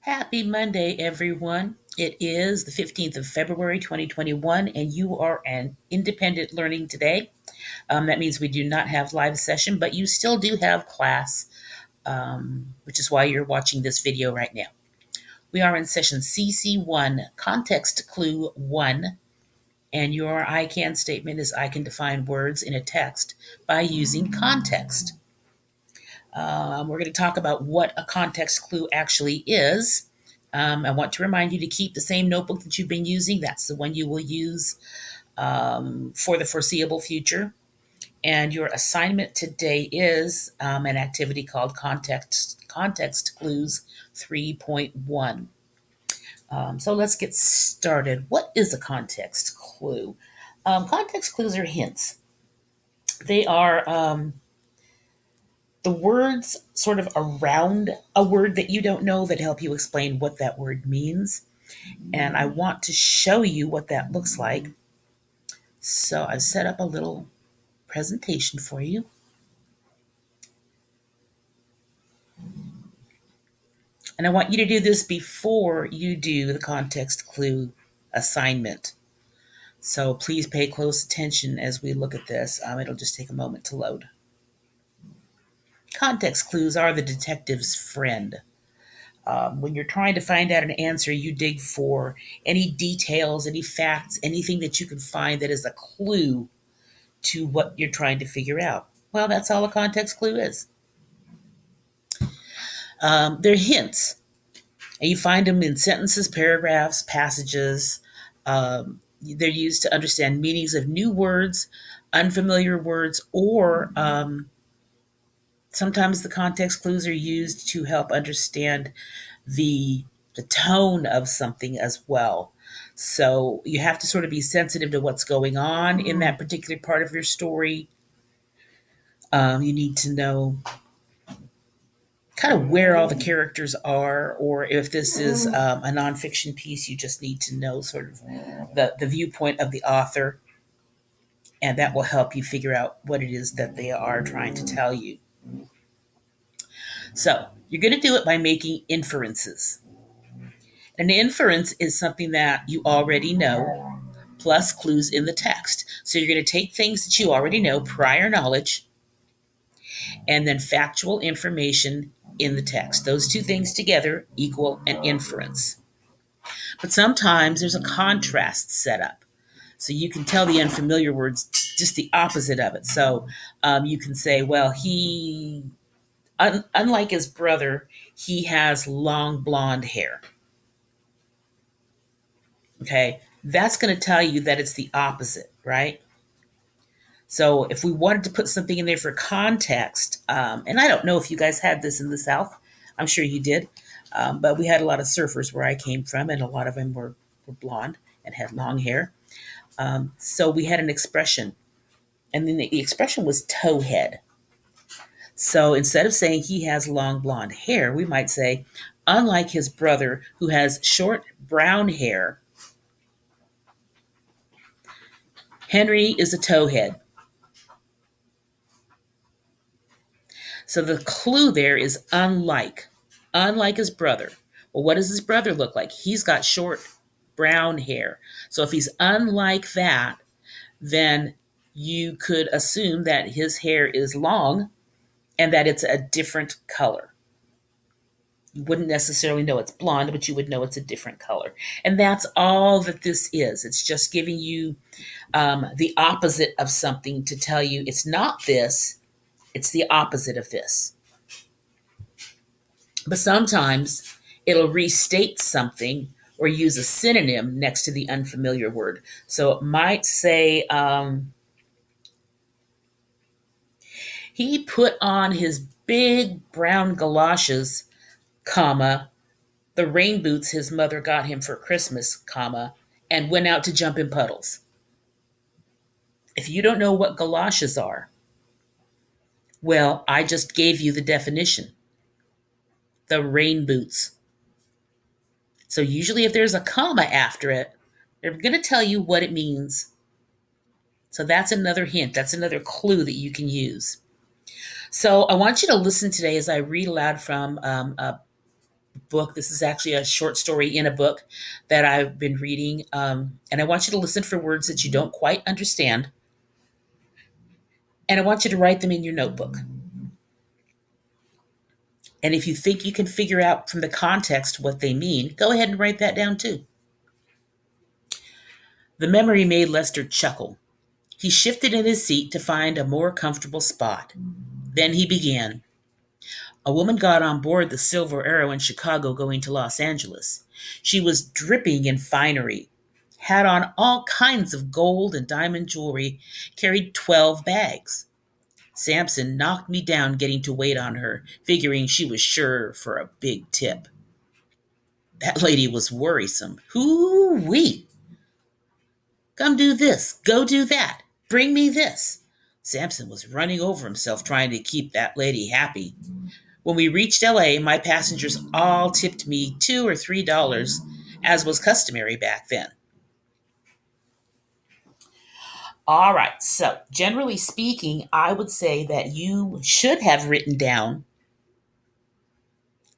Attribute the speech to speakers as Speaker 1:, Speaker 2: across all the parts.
Speaker 1: Happy Monday, everyone. It is the 15th of February, 2021, and you are an independent learning today. That means we do not have live session, but you still do have class, which is why you're watching this video right now. We are in session CC1, Context Clue 1, and your I can statement is I can define words in a text by using context. We're going to talk about what a context clue actually is. I want to remind you to keep the same notebook that you've been using. That's the one you will use for the foreseeable future. And your assignment today is an activity called Context Clues 3.1. So let's get started. What is a context clue? Context clues are hints. They are the words sort of around a word that you don't know that help you explain what that word means. And I want to show you what that looks like. So I've set up a little presentation for you. And I want you to do this before you do the context clue assignment. So please pay close attention as we look at this. It'll just take a moment to load. Context clues are the detective's friend. When you're trying to find out an answer, you dig for any details, any facts, anything that you can find that is a clue to what you're trying to figure out. Well, that's all a context clue is. They're hints, and you find them in sentences, paragraphs, passages. They're used to understand meanings of new words, unfamiliar words, or sometimes the context clues are used to help understand the tone of something as well. So you have to sort of be sensitive to what's going on in that particular part of your story. You need to know kind of where all the characters are, or if this is a nonfiction piece, you just need to know sort of the viewpoint of the author, and that will help you figure out what it is that they are trying to tell you. So you're going to do it by making inferences. An inference is something that you already know, plus clues in the text. So you're going to take things that you already know, prior knowledge, and then factual information in the text. Those two things together equal an inference. But sometimes there's a contrast set up. So you can tell the unfamiliar words just the opposite of it. So you can say, well, unlike his brother, he has long blonde hair. Okay, that's going to tell you that it's the opposite, right? So if we wanted to put something in there for context, and I don't know if you guys had this in the South, I'm sure you did, but we had a lot of surfers where I came from, and a lot of them were blonde and had long hair. So we had an expression, and then the expression was towhead. So instead of saying he has long blonde hair, we might say, unlike his brother who has short brown hair, Henry is a towhead. So the clue there is unlike his brother. Well, what does his brother look like? He's got short brown hair. So if he's unlike that, then you could assume that his hair is long and that it's a different color. You wouldn't necessarily know it's blonde, but you would know it's a different color. And that's all that this is. It's just giving you the opposite of something to tell you it's not this, it's the opposite of this. But sometimes it'll restate something or use a synonym next to the unfamiliar word. So it might say, he put on his big brown galoshes, comma, the rain boots his mother got him for Christmas, comma, and went out to jump in puddles. If you don't know what galoshes are, well, I just gave you the definition. The rain boots. So usually if there's a comma after it, they're going to tell you what it means. So that's another hint. That's another clue that you can use. So I want you to listen today as I read aloud from a book. This is actually a short story in a book that I've been reading. And I want you to listen for words that you don't quite understand. And I want you to write them in your notebook. And if you think you can figure out from the context what they mean, go ahead and write that down too. The memory made Lester chuckle. He shifted in his seat to find a more comfortable spot. Then he began. A woman got on board the Silver Arrow in Chicago going to Los Angeles. She was dripping in finery, had on all kinds of gold and diamond jewelry, carried 12 bags. Sampson knocked me down getting to wait on her, figuring she was sure for a big tip. That lady was worrisome. Hoo-wee! Come do this, go do that, bring me this. Sampson was running over himself trying to keep that lady happy. When we reached LA, my passengers all tipped me $2 or $3, as was customary back then. All right, so generally speaking, I would say that you should have written down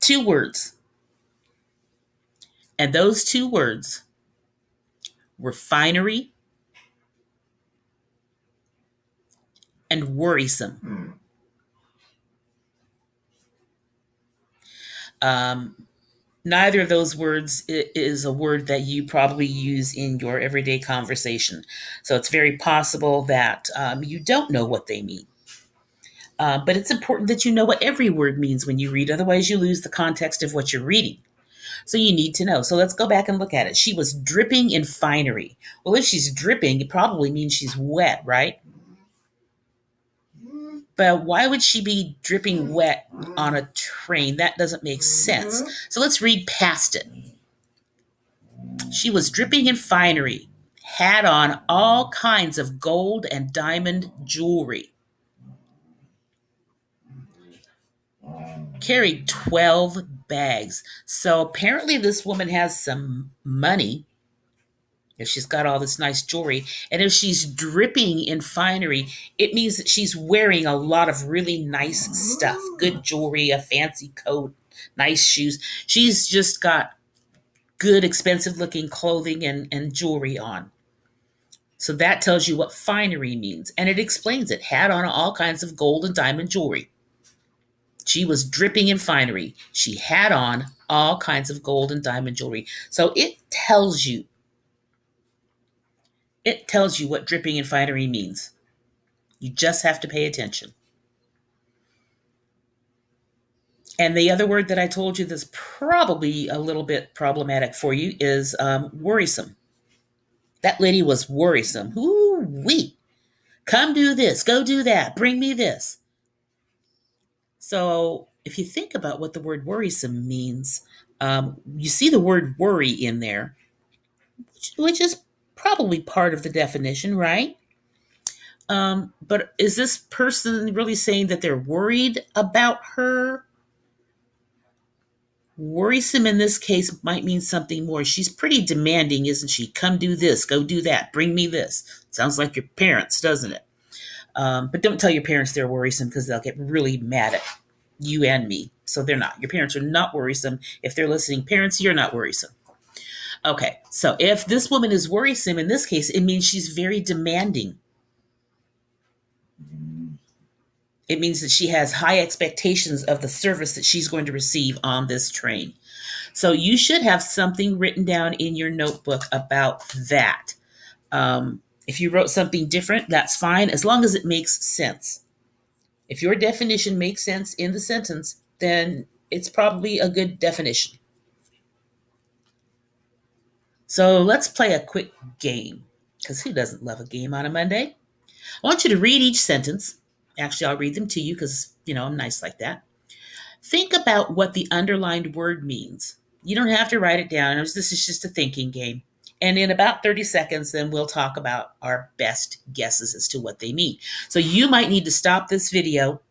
Speaker 1: 2 words. And those 2 words were finery and worrisome. Neither of those words is a word that you probably use in your everyday conversation. So it's very possible that you don't know what they mean. But it's important that you know what every word means when you read. Otherwise, you lose the context of what you're reading. So you need to know. So let's go back and look at it. She was dripping in finery. Well, if she's dripping, it probably means she's wet, right? But why would she be dripping wet on a train? That doesn't make sense. So let's read past it. She was dripping in finery, had on all kinds of gold and diamond jewelry, carried 12 bags. So apparently this woman has some money if she's got all this nice jewelry. And if she's dripping in finery, it means that she's wearing a lot of really nice stuff. Good jewelry, a fancy coat, nice shoes. She's just got good, expensive looking clothing and jewelry on. So that tells you what finery means. And it explains it. Had on all kinds of gold and diamond jewelry. She was dripping in finery. She had on all kinds of gold and diamond jewelry. So it tells you what dripping in finery means. You just have to pay attention. And the other word that I told you that's probably a little bit problematic for you is worrisome. That lady was worrisome. Ooh-wee. Come do this, go do that, bring me this. So if you think about what the word worrisome means, you see the word worry in there, which is probably part of the definition, right? But is this person really saying that they're worried about her? Worrisome in this case might mean something more. She's pretty demanding, isn't she? Come do this, go do that, bring me this. Sounds like your parents, doesn't it? But don't tell your parents they're worrisome because they'll get really mad at you and me. So they're not. Your parents are not worrisome. If they're listening, parents, you're not worrisome. Okay, so if this woman is worrisome, in this case, it means she's very demanding. It means that she has high expectations of the service that she's going to receive on this train. So you should have something written down in your notebook about that. If you wrote something different, that's fine, as long as it makes sense. If your definition makes sense in the sentence, then it's probably a good definition. So let's play a quick game, because who doesn't love a game on a Monday? I want you to read each sentence. Actually, I'll read them to you because, I'm nice like that. Think about what the underlined word means. You don't have to write it down. This is just a thinking game. And in about 30 seconds, then we'll talk about our best guesses as to what they mean. So you might need to stop this video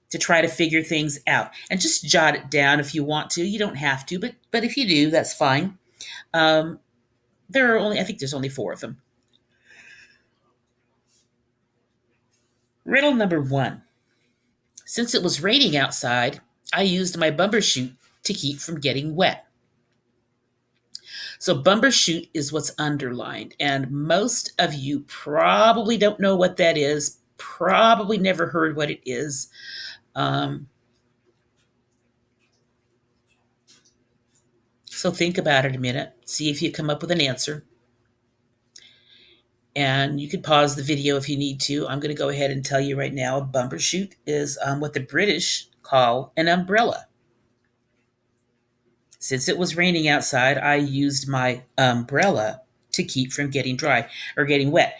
Speaker 1: to try to figure things out. And just jot it down if you want to. You don't have to, but if you do, that's fine. I think there's only 4 of them. Riddle number 1. Since it was raining outside, I used my bumper chute to keep from getting wet. So bumbershoot is what's underlined, and most of you probably don't know what that is, probably never heard what it is. So think about it a minute, see if you come up with an answer. And you could pause the video if you need to. I'm going to go ahead and tell you right now, a bumbershoot is what the British call an umbrella. Since it was raining outside, I used my umbrella to keep from getting dry or getting wet.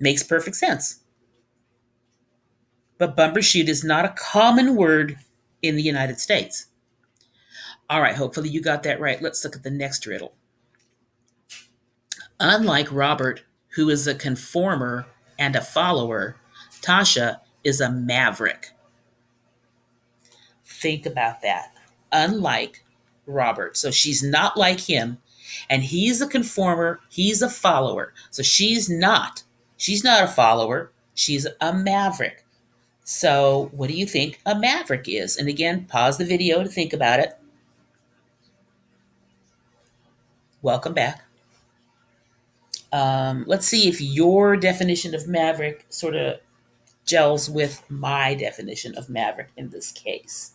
Speaker 1: Makes perfect sense. But bumbershoot is not a common word in the United States. All right, hopefully you got that right. Let's look at the next riddle. Unlike Robert, who is a conformer and a follower, Tasha is a maverick. Think about that. Unlike Robert. So she's not like him. And he's a conformer, he's a follower. So she's not a follower, she's a maverick. So what do you think a maverick is? And again, pause the video to think about it. Welcome back. Let's see if your definition of maverick sort of gels with my definition of maverick in this case.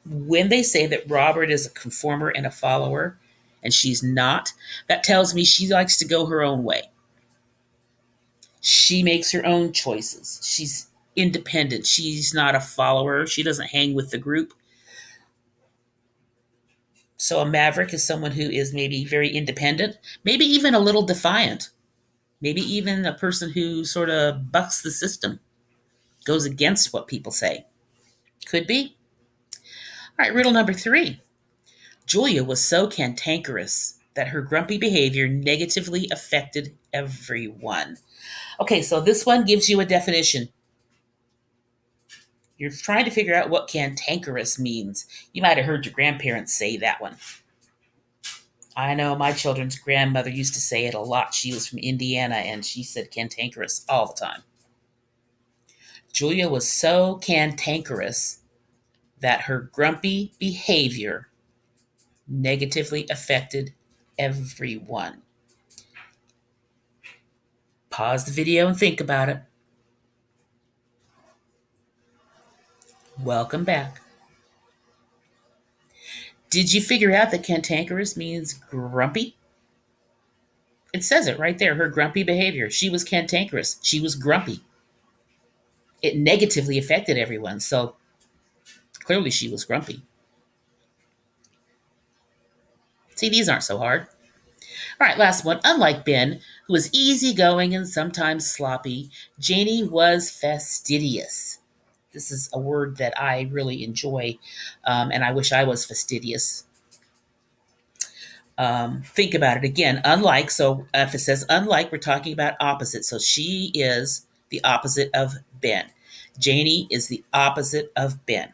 Speaker 1: When they say that Robert is a conformer and a follower, and she's not, that tells me she likes to go her own way. She makes her own choices. She's independent. She's not a follower. She doesn't hang with the group. So a maverick is someone who is maybe very independent, maybe even a little defiant, maybe even a person who sort of bucks the system, goes against what people say. Could be. All right, riddle number 3. Julia was so cantankerous that her grumpy behavior negatively affected everyone. Okay, so this one gives you a definition. You're trying to figure out what cantankerous means. You might have heard your grandparents say that one. I know my children's grandmother used to say it a lot. She was from Indiana, and she said cantankerous all the time. Julia was so cantankerous that her grumpy behavior negatively affected everyone. Pause the video and think about it. Welcome back. Did you figure out that cantankerous means grumpy? It says it right there, her grumpy behavior. She was cantankerous. She was grumpy. It negatively affected everyone, so clearly she was grumpy. See, these aren't so hard. All right, last one. Unlike Ben, who was easygoing and sometimes sloppy, Janie was fastidious. This is a word that I really enjoy, and I wish I was fastidious. Think about it again. Unlike, so if it says unlike, we're talking about opposite. So she is the opposite of Ben. Janie is the opposite of Ben.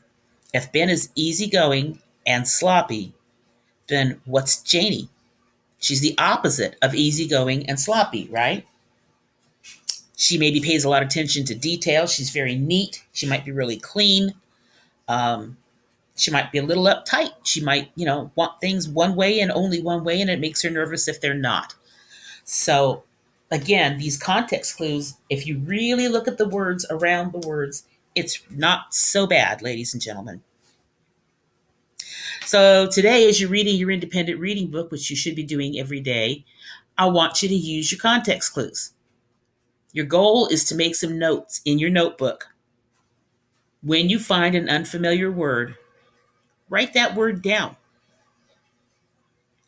Speaker 1: If Ben is easygoing and sloppy, then what's Janie? She's the opposite of easygoing and sloppy, right? She maybe pays a lot of attention to detail. She's very neat. She might be really clean. She might be a little uptight. She might, want things one way and only one way, and it makes her nervous if they're not. So, again, these context clues, if you really look at the words around the words, it's not so bad, ladies and gentlemen. So today, as you're reading your independent reading book, which you should be doing every day, I want you to use your context clues. Your goal is to make some notes in your notebook. When you find an unfamiliar word, write that word down.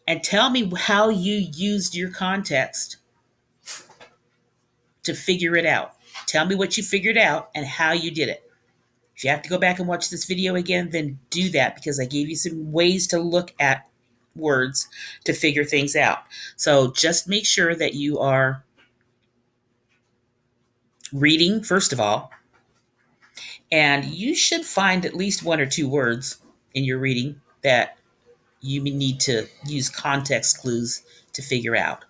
Speaker 1: And tell me how you used your context to figure it out. Tell me what you figured out and how you did it. If you have to go back and watch this video again, then do that, because I gave you some ways to look at words to figure things out. So just make sure that you are reading, first of all, and you should find at least 1 or 2 words in your reading that you need to use context clues to figure out.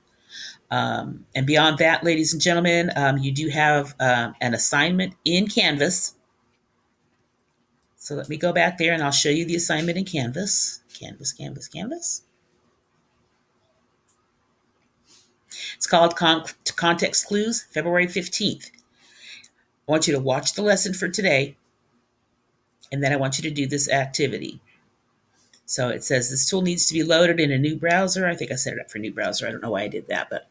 Speaker 1: And beyond that, ladies and gentlemen, you do have an assignment in Canvas. So let me go back there and I'll show you the assignment in Canvas. Canvas. It's called Context Clues, February 15th. I want you to watch the lesson for today, and then I want you to do this activity. So it says this tool needs to be loaded in a new browser. I think I set it up for a new browser. I don't know why I did that, but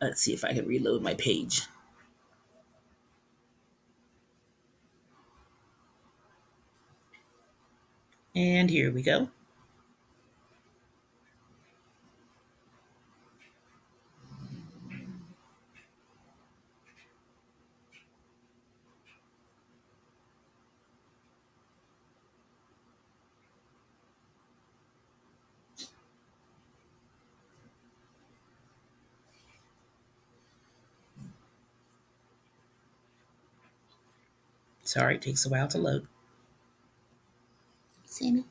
Speaker 1: let's see if I can reload my page. And here we go. Sorry, it takes a while to load. See me?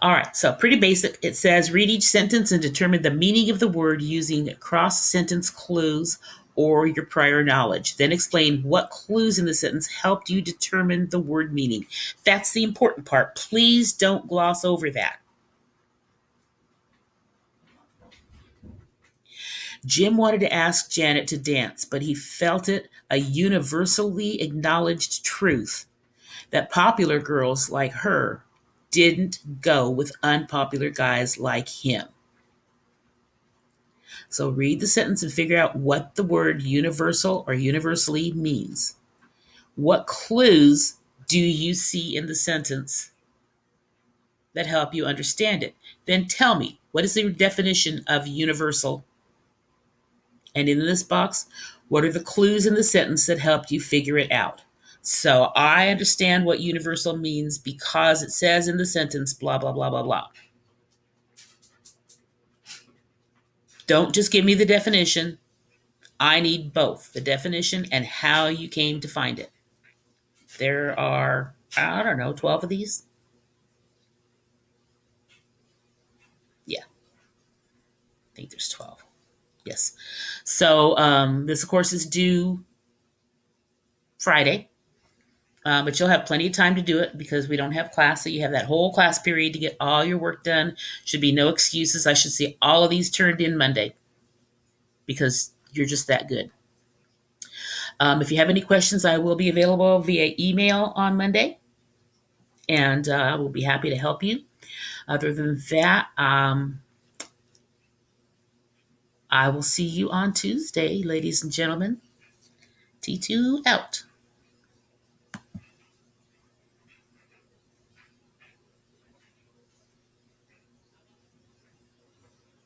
Speaker 1: All right, so pretty basic. It says read each sentence and determine the meaning of the word using cross-sentence clues or your prior knowledge. Then explain what clues in the sentence helped you determine the word meaning. That's the important part. Please don't gloss over that. Jim wanted to ask Janet to dance, but he felt it a universally acknowledged truth that popular girls like her didn't go with unpopular guys like him. So read the sentence and figure out what the word universal or universally means. What clues do you see in the sentence that help you understand it? Then tell me, what is the definition of universal? And in this box, what are the clues in the sentence that helped you figure it out? So I understand what universal means because it says in the sentence, blah, blah, blah, blah, blah. Don't just give me the definition. I need both the definition and how you came to find it. There are, I don't know, 12 of these. Yeah, I think there's 12. Yes. So this, of course, is due Friday. But you'll have plenty of time to do it because we don't have class. So you have that whole class period to get all your work done. Should be no excuses. I should see all of these turned in Monday because you're just that good. If you have any questions, I will be available via email on Monday, and I will be happy to help you. Other than that, I will see you on Tuesday, ladies and gentlemen. T2 out.